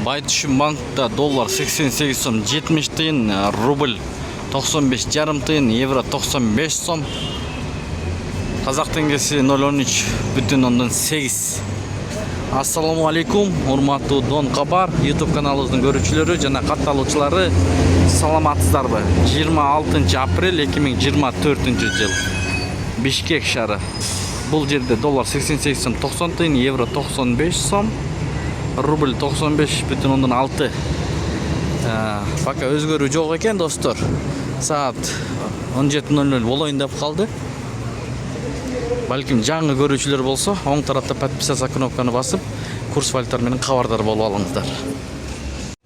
Байтүшүм банкта доллар 88 сом 70 тиын, рубль 95 жарым тиын, евро 95 сом. Қазақ теңгесі 0.13,8. Ассаламу алейкум, урматтуу Дон Кабар YouTube каналыбыздын көрүүчүлөрү жана катталуучулары, саламатсыздарбы? 26 апрель 2024 жыл. Бишкек шаары. Бул жерде доллар 88 сом 90 тиын, евро 95 сом, рубль 95,6. Пока өзгөрүү жок экен, достор. Саат 17:00 болоюн деп калды. Балким жаңы көрүүчүлөр болсо, оң тарапта подписаться кнопканы басып, курс валюталар менен кабардар болуп алыңыздар.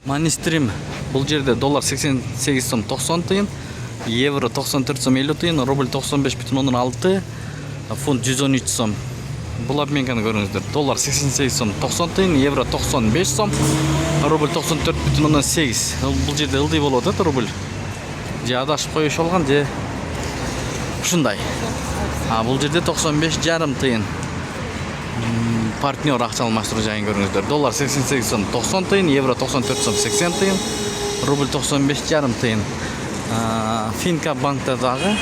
Манистрим бул жерде доллар 88 сом 90 тиын, евро 94 сом 50 тиын, рубль 95,6, фунт 113 сом. Бул обменканы көрүңүздөр. Доллар 88 сом 90 тиын, евро 95 сом, рубль 94,8. Бул жерде ылдый болуп атат рубль. Же адашып коюш болгон, же ушундай. Бул жерде 95 жарым тиын. Партнер акча алмаштыруу жайын көрүңүздөр. Доллар 88 сом 90 тиын, евро 94 сом 80 тиын, рубль 95 жарым тиын. Финка банкта дагы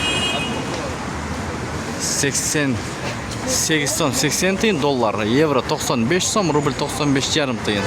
88 сом 80 тиын, доллар, евро 95 сом, рубль 95 жарым тиын.